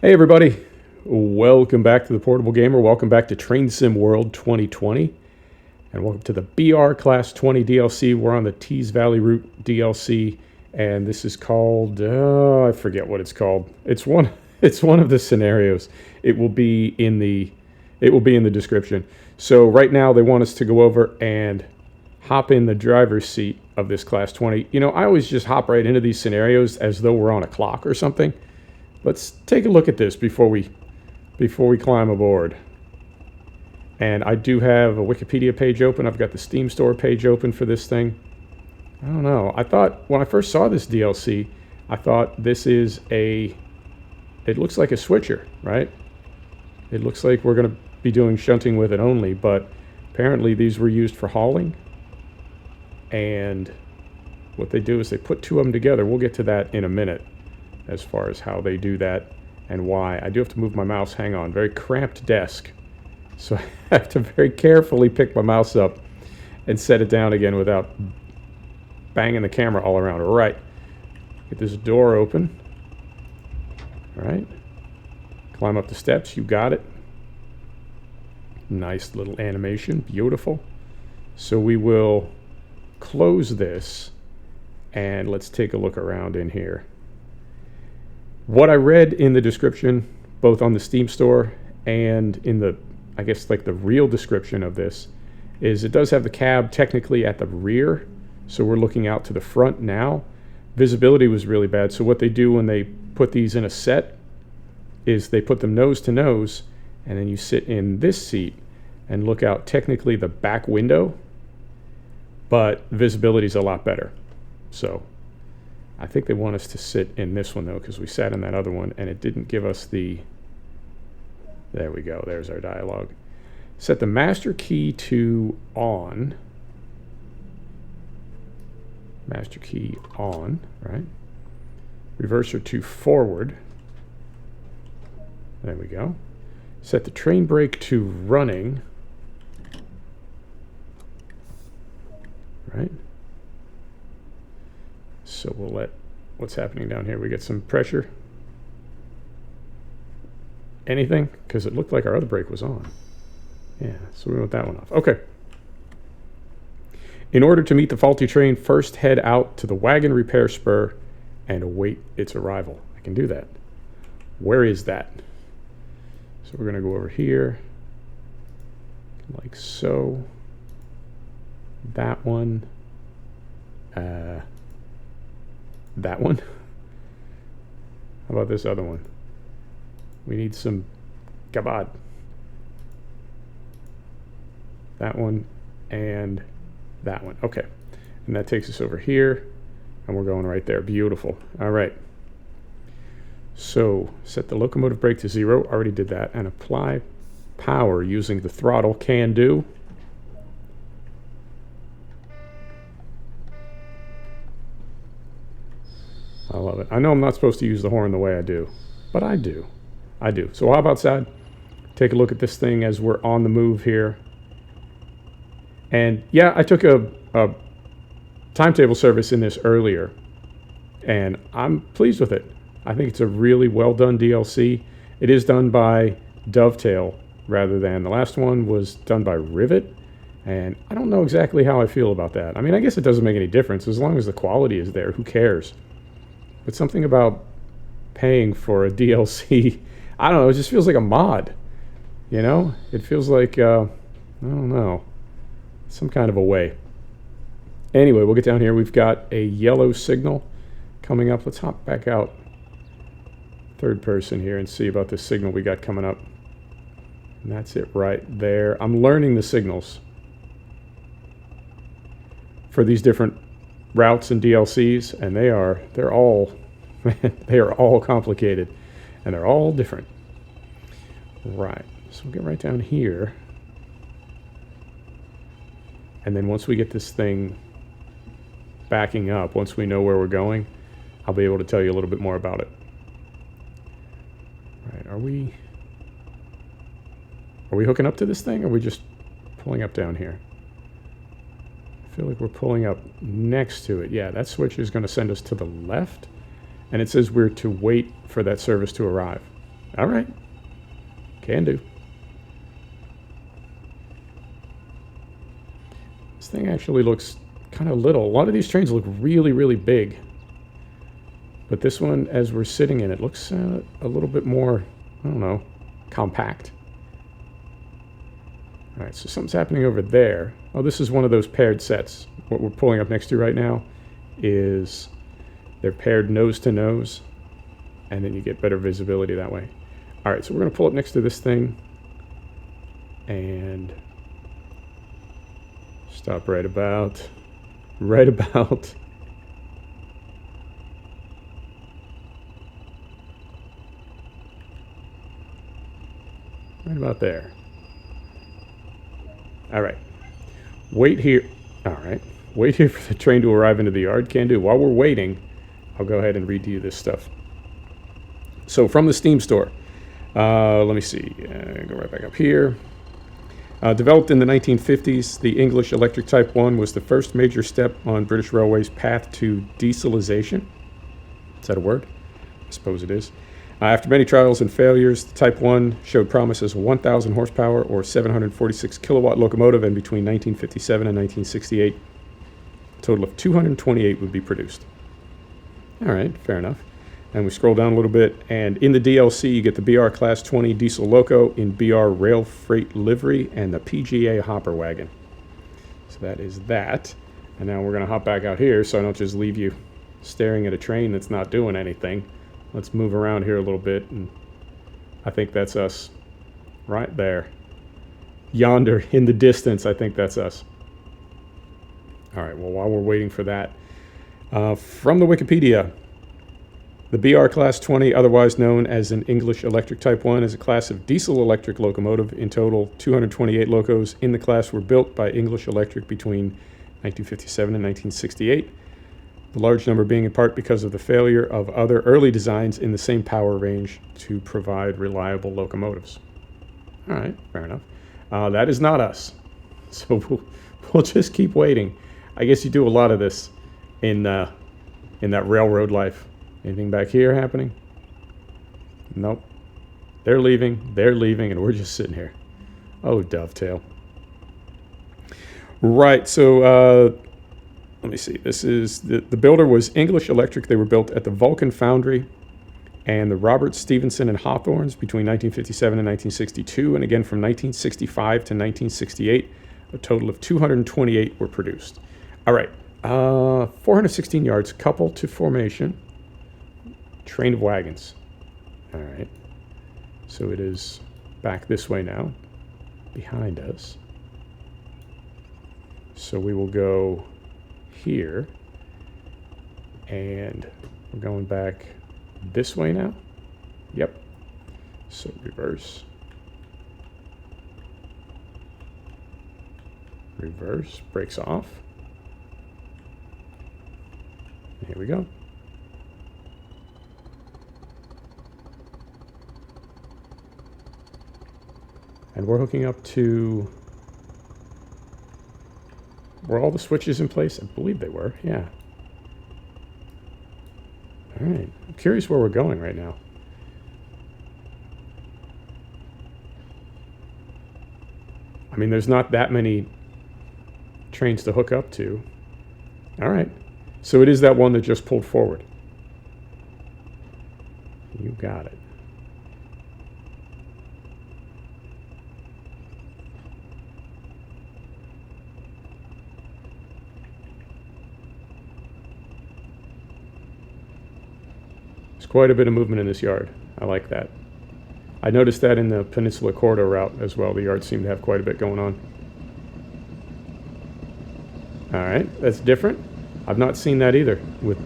Hey everybody, welcome back to the Portable Gamer. Welcome back to Train Sim World 2020, and welcome to the BR Class 20 DLC. We're on the Tees Valley Route DLC, and this is called I forget what it's called. It's one of the scenarios. It will be in the description. So right now they want us to go over and hop in the driver's seat of this Class 20. You know, I always just hop right into these scenarios as though we're on a clock or something. Let's take a look at this before we climb aboard. And I do have a Wikipedia page open. I've got the Steam Store page open for this thing. I don't know. I thought when I first saw this DLC, I thought this is it looks like a switcher, right? It looks like we're going to be doing shunting with it only, but apparently these were used for hauling. And what they do is they put two of them together. We'll get to that in a minute, as far as how they do that and why. I do have to move my mouse. Hang on. Very cramped desk. So I have to very carefully pick my mouse up and set it down again without banging the camera all around. All right. Get this door open. All right. Climb up the steps. You got it. Nice little animation. Beautiful. So we will close this and let's take a look around in here. What I read in the description, both on the Steam Store and in the, I guess, like the real description of this, is it does have the cab technically at the rear, so we're looking out to the front now. Visibility was really bad, so what they do when they put these in a set is they put them nose to nose, and then you sit in this seat and look out technically the back window, but visibility is a lot better. So I think they want us to sit in this one, though, because we sat in that other one, and it didn't give us the... There we go. There's our dialogue. Set the master key to on. Master key on, right? Reverser to forward. There we go. Set the train brake to running. Right? So we'll let what's happening down here. We get some pressure. Anything? Because it looked like our other brake was on. Yeah, so we want that one off. Okay. In order to meet the faulty train, first head out to the wagon repair spur and await its arrival. I can do that. Where is that? So we're going to go over here. Like so. That one. That one. How about this other one? We need some kabad. That one and that one. Okay. And that takes us over here. And we're going right there. Beautiful. All right. So set the locomotive brake to 0. Already did that. And apply power using the throttle. Can do. I love it. I know I'm not supposed to use the horn the way I do, but I do. I do. So I'll hop outside, take a look at this thing as we're on the move here. And yeah, I took a timetable service in this earlier, and I'm pleased with it. I think it's a really well done DLC. It is done by Dovetail rather than the last one was done by Rivet, and I don't know exactly how I feel about that. I mean, I guess it doesn't make any difference as long as the quality is there. Who cares? But something about paying for a DLC, I don't know, it just feels like a mod, you know? It feels like, I don't know, some kind of a way. Anyway, we'll get down here. We've got a yellow signal coming up. Let's hop back out third person here and see about this signal we got coming up. And that's it right there. I'm learning the signals for these different routes and DLCs, and they're all they are all complicated, and they're all different. Right, so we'll get right down here, and then once we get this thing backing up, once we know where we're going, I'll be able to tell you a little bit more about it. Right, are we hooking up to this thing, or are we just pulling up down here? I feel like we're pulling up next to it. Yeah, that switch is going to send us to the left. And it says we're to wait for that service to arrive. All right. Can do. This thing actually looks kind of little. A lot of these trains look really, really big. But this one, as we're sitting in it, looks a little bit more, I don't know, compact. All right, so something's happening over there. Oh, this is one of those paired sets. What we're pulling up next to right now is they're paired nose to nose, and then you get better visibility that way. All right, so we're going to pull up next to this thing and stop right about right about there. All right. Wait here. All right. Wait here for the train to arrive into the yard. Can do. While we're waiting, I'll go ahead and read to you this stuff. So from the Steam store, let me see. Go right back up here. Developed in the 1950s, the English Electric Type 1 was the first major step on British Railways' path to dieselization. Is that a word? I suppose it is. After many trials and failures, the Type 1 showed promise as a 1,000 horsepower or 746 kilowatt locomotive, and between 1957 and 1968, a total of 228 would be produced. All right, fair enough. And we scroll down a little bit, and in the DLC, you get the BR Class 20 diesel loco in BR Rail Freight livery and the PGA hopper wagon. So that is that. And now we're going to hop back out here so I don't just leave you staring at a train that's not doing anything. Let's move around here a little bit, and I think that's us right there. Yonder in the distance, I think that's us. All right, well, while we're waiting for that, from the Wikipedia, the BR Class 20, otherwise known as an English Electric Type 1, is a class of diesel-electric locomotive. In total, 228 locos in the class were built by English Electric between 1957 and 1968. The large number being in part because of the failure of other early designs in the same power range to provide reliable locomotives. All right, fair enough. That is not us. So we'll just keep waiting. I guess you do a lot of this in that railroad life. Anything back here happening? Nope. They're leaving, and we're just sitting here. Oh, dovetail. Right, so let me see. This is the builder was English Electric. They were built at the Vulcan Foundry and the Robert Stevenson and Hawthorns between 1957 and 1962, and again from 1965 to 1968. A total of 228 were produced. All right, 416 yards, couple to formation, train of wagons. All right, so it is back this way now, behind us. So we will go here, and we're going back this way now. Yep. So reverse, breaks off. Here we go. And we're hooking up to, were all the switches in place? I believe they were, yeah. All right, I'm curious where we're going right now. I mean, there's not that many trains to hook up to. All right, so it is that one that just pulled forward. You got it. Quite a bit of movement in this yard. I like that. I noticed that in the Peninsula Corridor route as well. The yard seemed to have quite a bit going on. All right, that's different. I've not seen that either with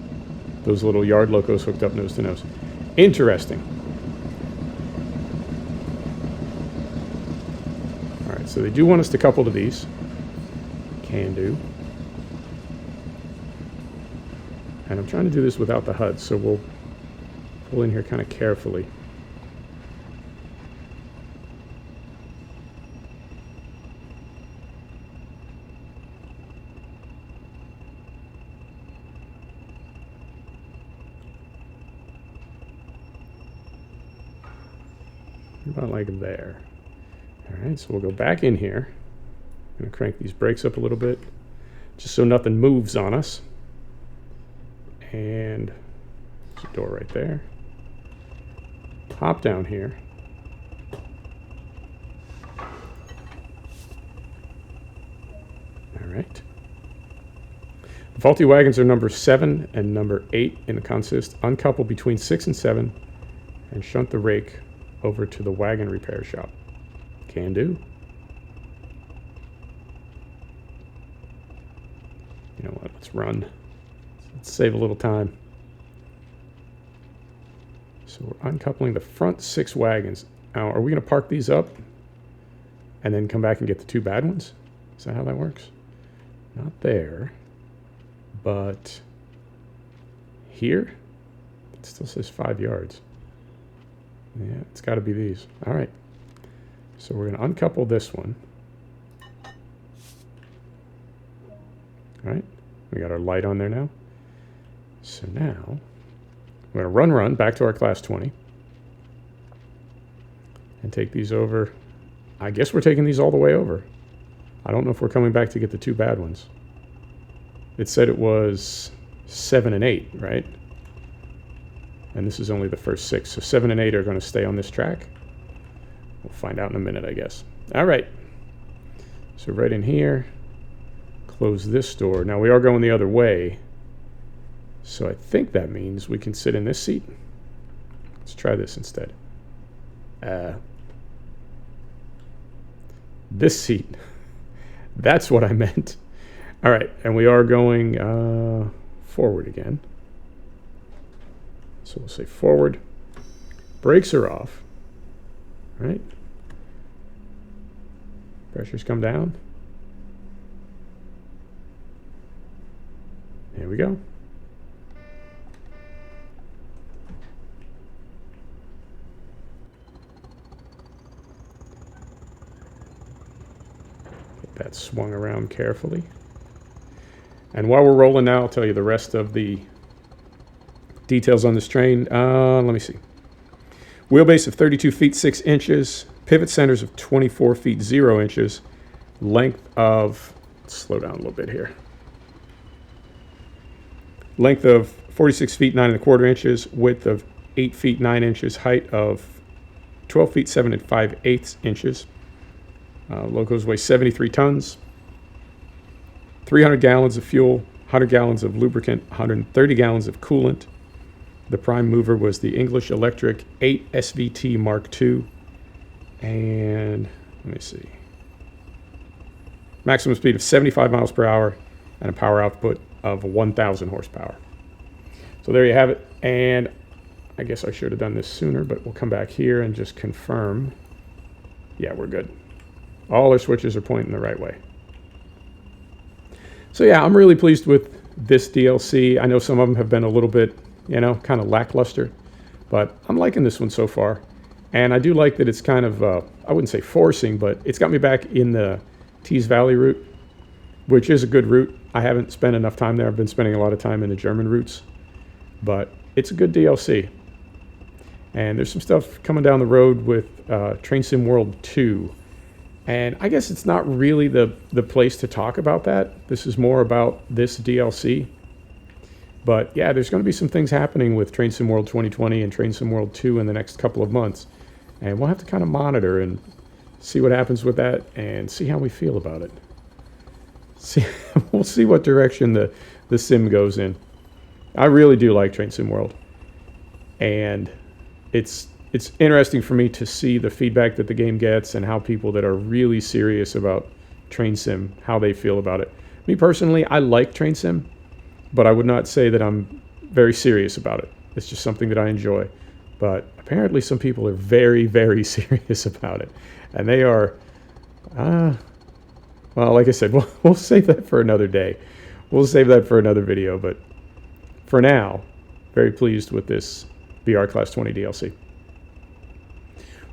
those little yard locos hooked up nose to nose. Interesting. All right, so they do want us to couple to these. Can do. And I'm trying to do this without the HUD, so we'll pull in here kind of carefully. About like there. All right, so we'll go back in here. I'm going to crank these brakes up a little bit just so nothing moves on us. And there's a door right there. Hop down here. All right. The faulty wagons are number 7 and number 8 in the consist. Uncouple between 6 and 7 and shunt the rake over to the wagon repair shop. Can do. You know what? Let's run. Let's save a little time. So we're uncoupling the front 6 wagons. Now, are we going to park these up and then come back and get the 2 bad ones? Is that how that works? Not there, but here? It still says 5 yards. Yeah, it's got to be these. All right. So we're going to uncouple this one. All right. We got our light on there now. So now we're going to run back to our class 20 and take these over. I guess we're taking these all the way over. I don't know if we're coming back to get the 2 bad ones. It said it was 7 and 8, right? And this is only the first 6. So 7 and 8 are going to stay on this track. We'll find out in a minute, I guess. All right. So right in here, close this door. Now we are going the other way. So I think that means we can sit in this seat. Let's try this instead. This seat. That's what I meant. All right. And we are going forward again. So we'll say forward. Brakes are off. All right. Pressures come down. There we go. Get that swung around carefully. And while we're rolling now, I'll tell you the rest of the details on this train. Let me see. Wheelbase of 32 feet 6 inches. Pivot centers of 24 feet 0 inches. Length of, slow down a little bit here. Length of 46 feet 9 1/4 inches. Width of 8 feet 9 inches. Height of 12 feet 7 5/8 inches. Locos weigh 73 tons. 300 gallons of fuel. 100 gallons of lubricant. 130 gallons of coolant. The prime mover was the English Electric 8 SVT Mark II. And let me see. Maximum speed of 75 miles per hour and a power output of 1,000 horsepower. So there you have it. And I guess I should have done this sooner, but we'll come back here and just confirm. Yeah, we're good. All our switches are pointing the right way. So yeah, I'm really pleased with this DLC. I know some of them have been a little bit, you know, kind of lackluster, but I'm liking this one so far. And I do like that it's kind of, I wouldn't say forcing, but it's got me back in the Tees Valley route, which is a good route. I haven't spent enough time there. I've been spending a lot of time in the German routes, but it's a good DLC. And there's some stuff coming down the road with Train Sim World 2. And I guess it's not really the place to talk about that. This is more about this DLC. But yeah, there's going to be some things happening with Train Sim World 2020 and Train Sim World 2 in the next couple of months. And we'll have to kind of monitor and see what happens with that and see how we feel about it. We'll see what direction the sim goes in. I really do like Train Sim World. And it's interesting for me to see the feedback that the game gets and how people that are really serious about Train Sim, how they feel about it. Me personally, I like Train Sim, but I would not say that I'm very serious about it. It's just something that I enjoy. But apparently some people are very, very serious about it. And they are, well, like I said, we'll save that for another day. We'll save that for another video. But for now, very pleased with this BR Class 20 DLC.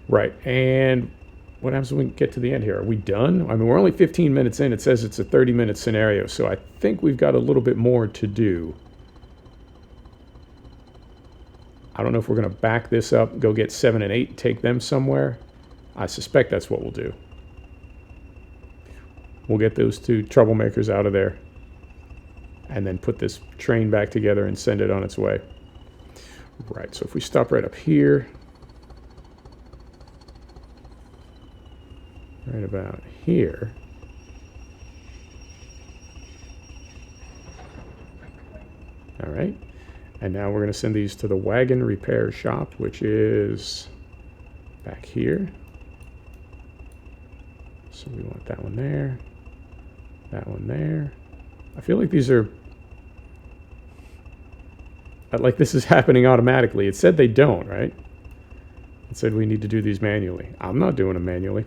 Right, and what happens when we get to the end here? Are we done? I mean, we're only 15 minutes in. It says it's a 30-minute scenario, so I think we've got a little bit more to do. I don't know if we're going to back this up, go get 7 and 8, take them somewhere. I suspect that's what we'll do. We'll get those two troublemakers out of there and then put this train back together and send it on its way. Right, so if we stop right up here, right about here, all right, and now we're going to send these to the wagon repair shop, which is back here. So we want that one there, that one there. I feel like these are, like this is happening automatically. It said they don't, right? It said we need to do these manually. I'm not doing them manually.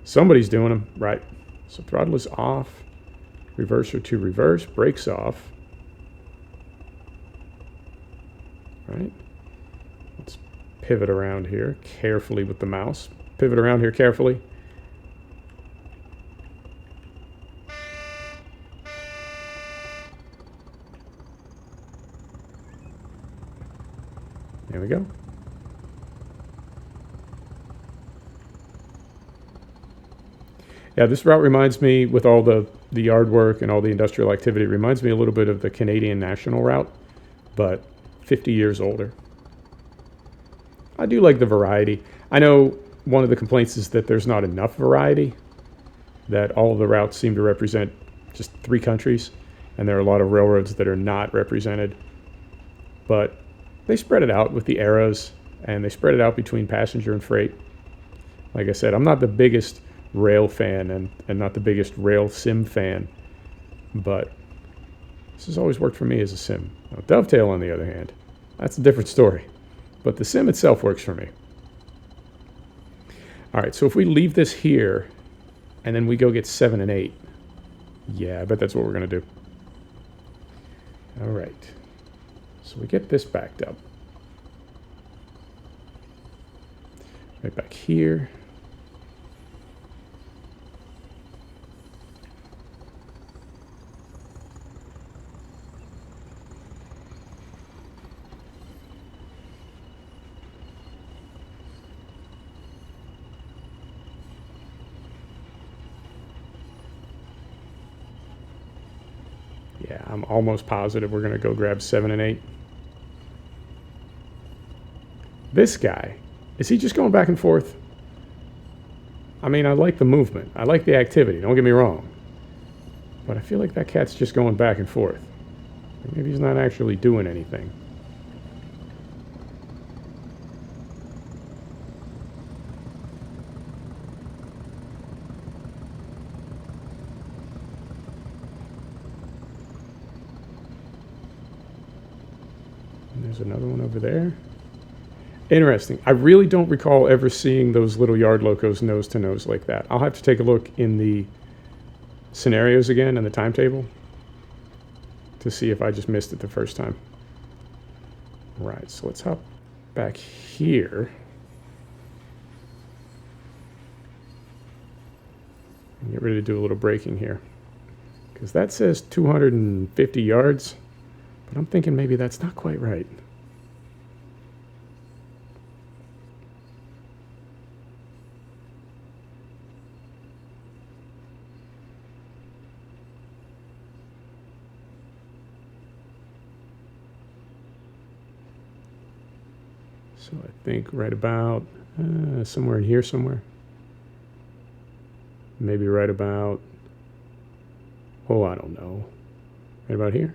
Somebody's doing them, right? So throttle is off, reverser to reverse, brakes off. Right? Let's pivot around here carefully with the mouse. Pivot around here carefully. There we go. Yeah, this route reminds me, with all the yard work and all the industrial activity, it reminds me a little bit of the Canadian National route, but 50 years older. I do like the variety. I know one of the complaints is that there's not enough variety, that all of the routes seem to represent just 3 countries, and there are a lot of railroads that are not represented. But they spread it out with the eras, and they spread it out between passenger and freight. Like I said, I'm not the biggest rail fan and not the biggest rail sim fan, but this has always worked for me as a sim. Now, Dovetail, on the other hand, that's a different story. But the sim itself works for me. All right, so if we leave this here and then we go get 7 and 8, yeah, I bet that's what we're going to do. All right, so we get this backed up. Right back here. Yeah, I'm almost positive we're going to go grab 7 and 8. This guy, is he just going back and forth? I mean, I like the movement. I like the activity, don't get me wrong. But I feel like that cat's just going back and forth. Maybe he's not actually doing anything. There's another one over there. Interesting. I really don't recall ever seeing those little yard locos nose to nose like that. I'll have to take a look in the scenarios again and the timetable to see if I just missed it the first time. Right, so let's hop back here. And get ready to do a little braking here. Because that says 250 yards. But I'm thinking maybe that's not quite right. So I think right about somewhere in here somewhere. Maybe right about, oh, I don't know. Right about here?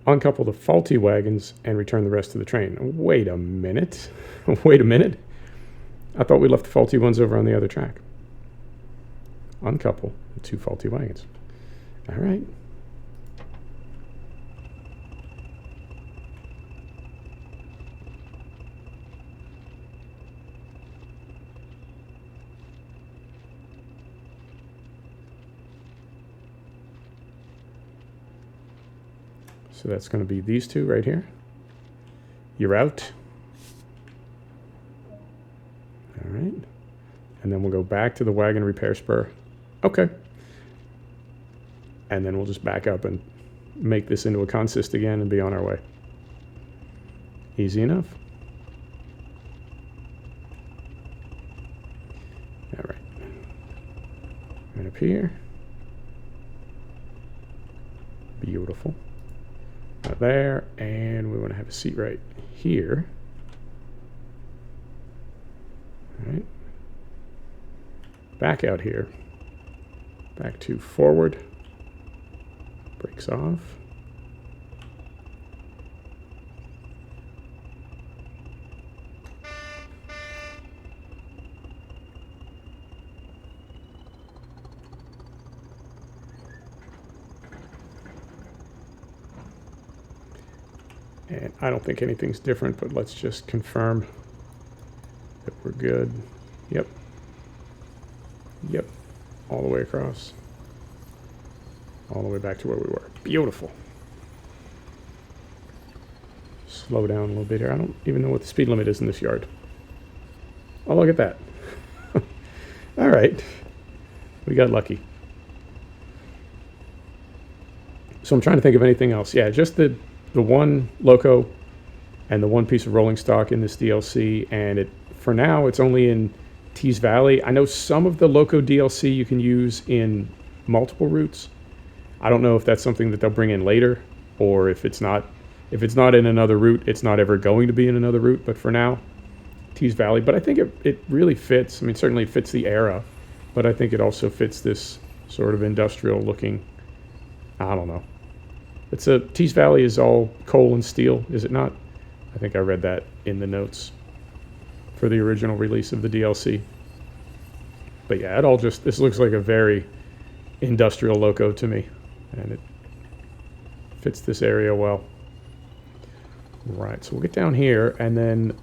Uncouple the faulty wagons and return the rest of the train. Wait a minute. Wait a minute. I thought we left the faulty ones over on the other track. Uncouple the 2 faulty wagons. All right. So that's going to be these two right here. You're out. All right. And then we'll go back to the wagon repair spur. Okay. And then we'll just back up and make this into a consist again and be on our way. Easy enough. All right. Right up here. Beautiful. Right there. And we want to have a seat right here. All right. Back out here. Back to forward. Brakes off. And I don't think anything's different, but let's just confirm that we're good. Yep. Yep. All the way across. All the way back to where we were. Beautiful. Slow down a little bit here. I don't even know what the speed limit is in this yard. Oh, look at that. All right. We got lucky. So I'm trying to think of anything else. Yeah, just the one loco and the one piece of rolling stock in this DLC, and for now it's only in Tees Valley. I know some of the loco DLC you can use in multiple routes. I don't know if that's something that they'll bring in later, or if it's not in another route, it's not ever going to be in another route. But for now, Tees Valley. But I think it really fits. I mean, certainly it fits the era, but I think it also fits this sort of industrial looking. I don't know. Tees Valley is all coal and steel, is it not? I think I read that in the notes for the original release of the DLC. But yeah, this looks like a very industrial loco to me, and it fits this area well. Right, so we'll get down here, and then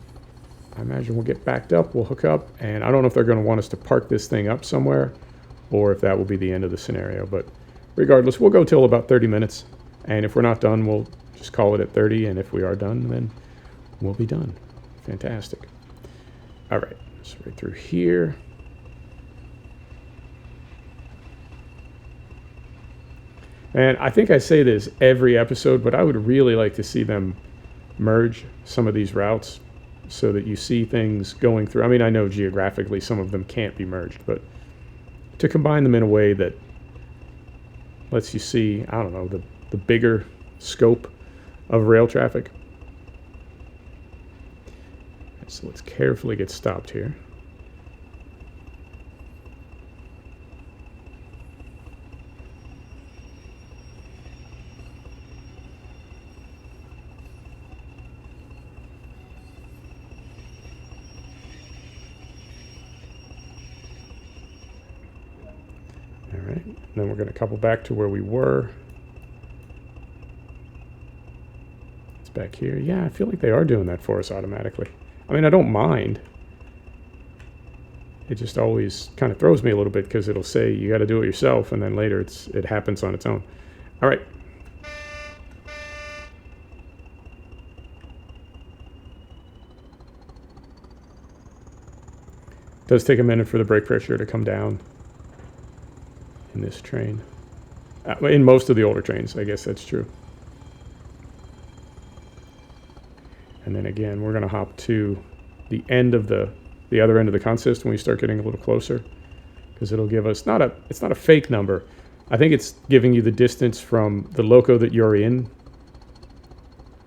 I imagine we'll get backed up, we'll hook up, and I don't know if they're going to want us to park this thing up somewhere, or if that will be the end of the scenario, but regardless, we'll go till about 30 minutes. And if we're not done, we'll just call it at 30. And if we are done, then we'll be done. Fantastic. All right. So right through here. And I think I say this every episode, but I would really like to see them merge some of these routes so that you see things going through. I mean, I know geographically some of them can't be merged, but to combine them in a way that lets you see, I don't know, the bigger scope of rail traffic. So let's carefully get stopped here. All right, and then we're going to couple back to where we were. Back here. Yeah, I feel like they are doing that for us automatically. I mean, I don't mind. It just always kind of throws me a little bit because it'll say you got to do it yourself, and then later it happens on its own. All right. It does take a minute for the brake pressure to come down in this train. In most of the older trains, I guess that's true. And then again, we're going to hop to the end of the other end of the consist when we start getting a little closer, because it'll give us it's not a fake number. I think it's giving you the distance from the loco that you're in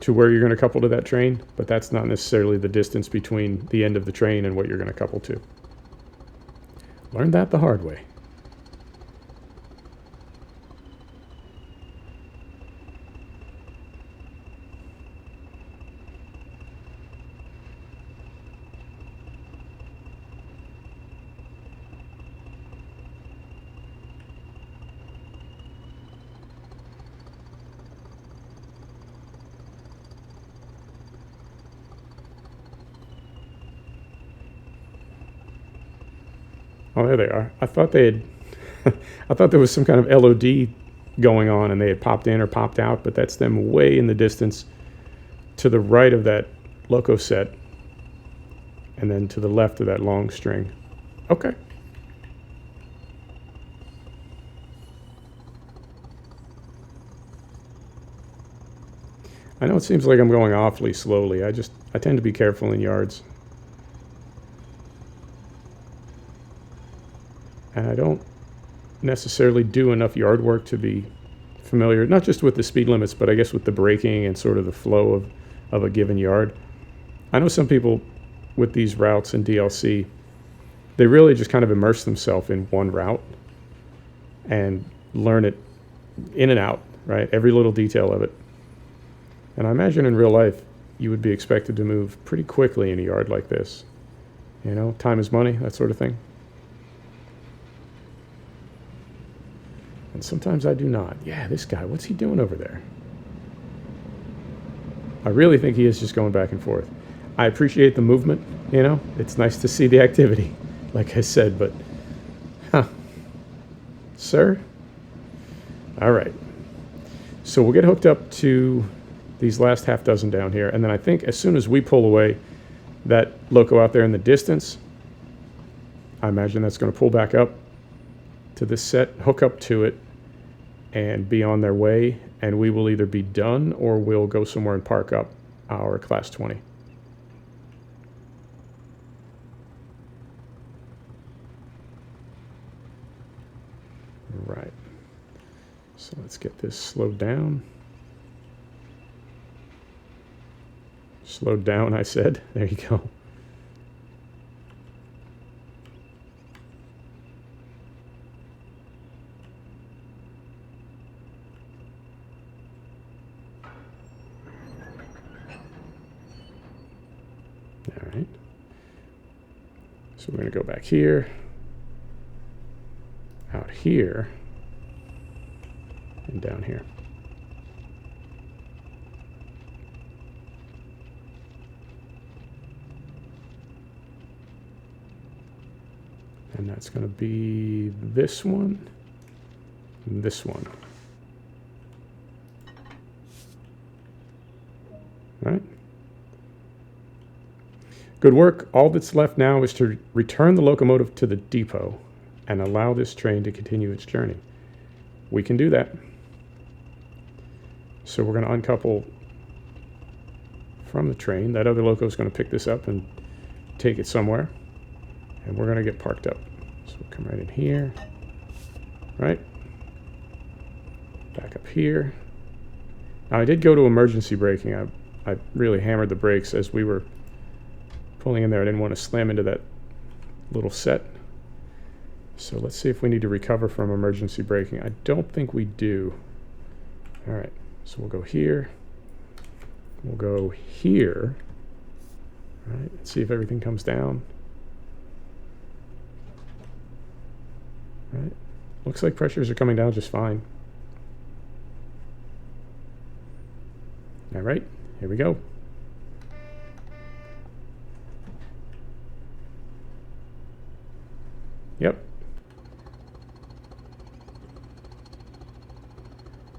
to where you're going to couple to that train, but that's not necessarily the distance between the end of the train and what you're going to couple to. Learned that the hard way. Oh, there they are. I thought they had. I thought there was some kind of LOD going on, and they had popped in or popped out, but that's them way in the distance to the right of that loco set, and then to the left of that long string. Okay. I know it seems like I'm going awfully slowly. I tend to be careful in yards. And I don't necessarily do enough yard work to be familiar, not just with the speed limits, but I guess with the braking and sort of the flow of a given yard. I know some people with these routes in DLC, they really just kind of immerse themselves in one route and learn it in and out, right? Every little detail of it. And I imagine in real life, you would be expected to move pretty quickly in a yard like this. You know, time is money, that sort of thing. And sometimes I do not. Yeah, this guy, what's he doing over there? I really think he is just going back and forth. I appreciate the movement, you know. It's nice to see the activity, like I said, but, Sir? All right. So we'll get hooked up to these last half dozen down here, and then I think as soon as we pull away, that loco out there in the distance, I imagine that's going to pull back up to this set, hook up to it, and be on their way, and we will either be done or we'll go somewhere and park up our Class 20. Right. So let's get this slowed down. Slowed down, I said. There you go. All right. So we're going to go back here, out here, and down here. And that's going to be this one and this one. All right. Good work. All that's left now is to return the locomotive to the depot and allow this train to continue its journey. We can do that. So we're going to uncouple from the train. That other loco is going to pick this up and take it somewhere. And we're going to get parked up. So we'll come right in here. Right. Back up here. Now I did go to emergency braking. I really hammered the brakes as we were pulling in there. I didn't want to slam into that little set. So let's see if we need to recover from emergency braking. I don't think we do. All right, so we'll go here. We'll go here. All right, let's see if everything comes down. All right, looks like pressures are coming down just fine. All right, here we go. Yep.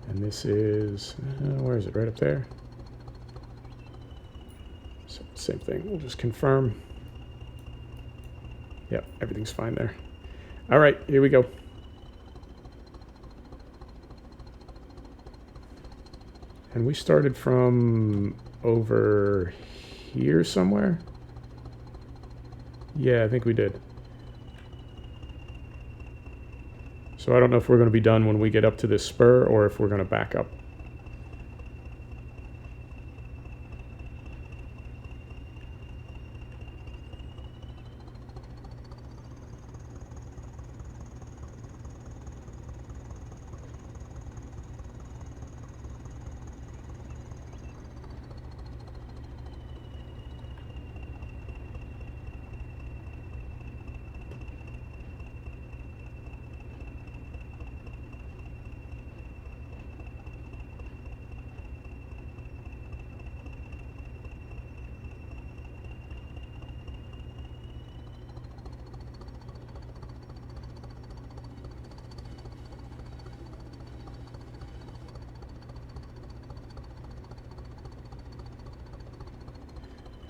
And this is, where is it? Right up there. So same thing. We'll just confirm. Yep, everything's fine there. All right, here we go. And we started from over here somewhere. Yeah, I think we did. So I don't know if we're going to be done when we get up to this spur or if we're going to back up.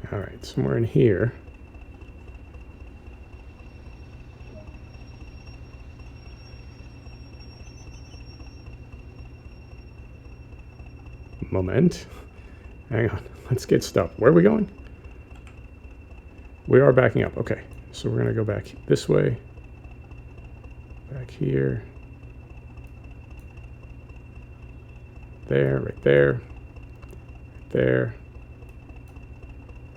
All right, somewhere in here. Moment. Hang on. Let's get stuck. Where are we going? We are backing up. Okay. So we're going to go back this way. Back here. There, right there. Right there.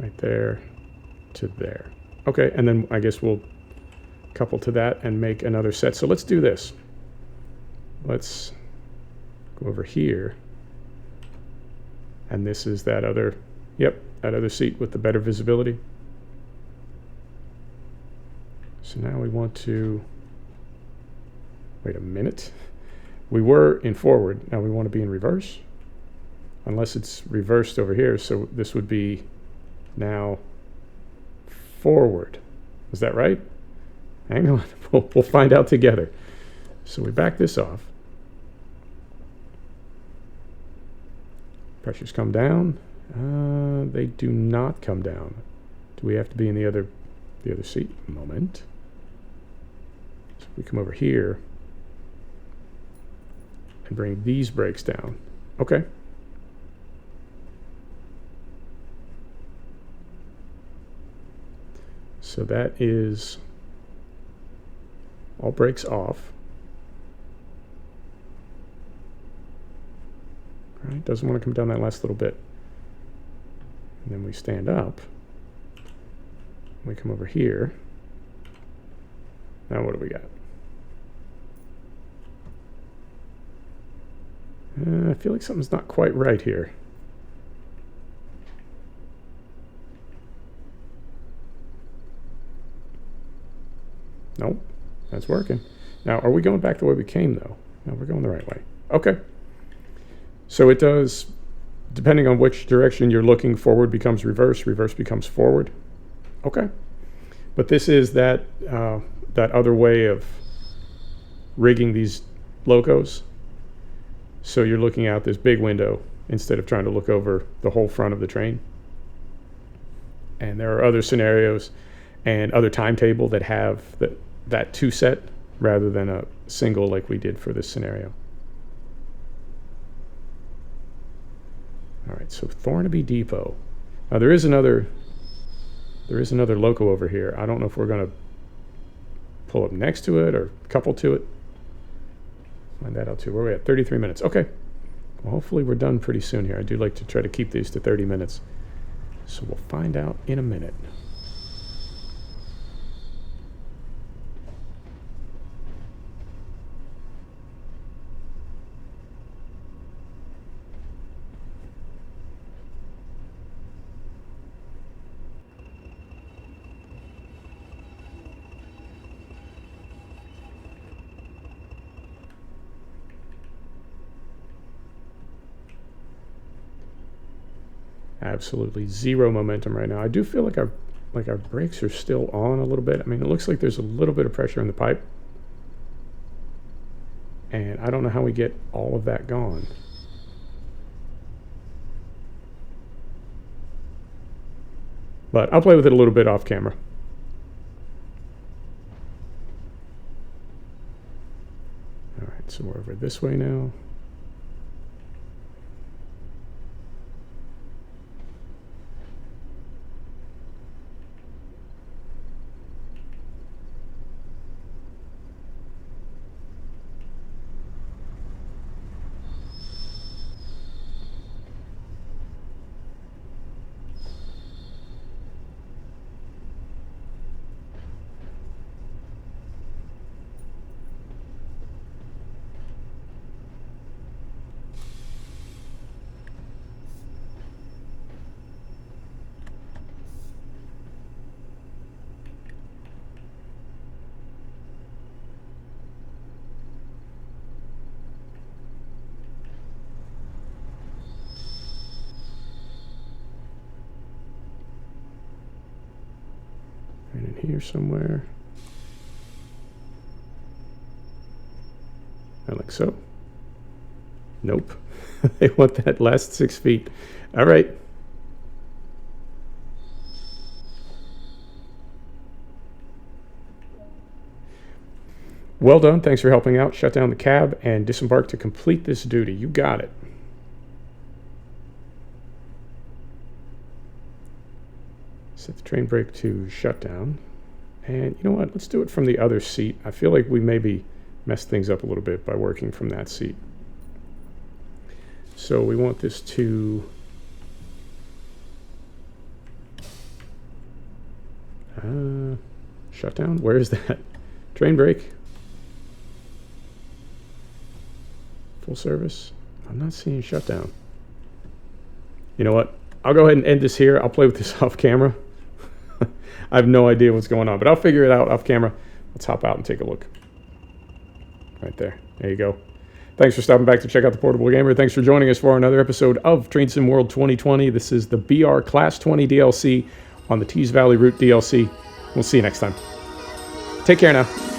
Right there. To there. Okay, and then I guess we'll couple to that and make another set. So let's do this. Let's go over here. And this is that other, yep, that other seat with the better visibility. So now we want to, wait a minute. We were in forward, now we want to be in reverse. Unless it's reversed over here, so this would be now forward. Is that right? Hang on, we'll find out together. So we back this off. Pressures come down. They do not come down. Do we have to be in the other seat? Moment. So we come over here and bring these brakes down. Okay. So that is all brakes off. Right, doesn't want to come down that last little bit. And then we stand up. We come over here. Now what do we got? I feel like something's not quite right here. Nope, that's working. Now, are we going back the way we came, though? No, we're going the right way. Okay. So it does, depending on which direction you're looking, forward becomes reverse, reverse becomes forward. Okay. But this is that, that other way of rigging these locos. So you're looking out this big window instead of trying to look over the whole front of the train. And there are other scenarios and other timetable that have that two set rather than a single like we did for this scenario. All right, so Thornaby Depot. Now there is another loco over here. I don't know if we're going to pull up next to it or couple to it. Find that out too. Where are we at? 33 minutes. Okay. Well, hopefully we're done pretty soon here. I do like to try to keep these to 30 minutes. So we'll find out in a minute. Absolutely zero momentum right now. I do feel like our brakes are still on a little bit. I mean, it looks like there's a little bit of pressure in the pipe. And I don't know how we get all of that gone. But I'll play with it a little bit off camera. All right, so we're over this way now. Right in here somewhere. Like so. Nope. They want that last 6 feet. All right. Well done. Thanks for helping out. Shut down the cab and disembark to complete this duty. You got it. Set the train brake to shutdown. And you know what? Let's do it from the other seat. I feel like we maybe messed things up a little bit by working from that seat. So we want this to shut down. Where is that? Train brake. Full service. I'm not seeing shutdown. You know what? I'll go ahead and end this here. I'll play with this off camera. I have no idea what's going on, but I'll figure it out off camera. Let's hop out and take a look. Right there. There you go. Thanks for stopping back to check out the Portable Gamer. Thanks for joining us for another episode of Train Sim World 2020. This is the BR Class 20 DLC on the Tees Valley Route DLC. We'll see you next time. Take care now.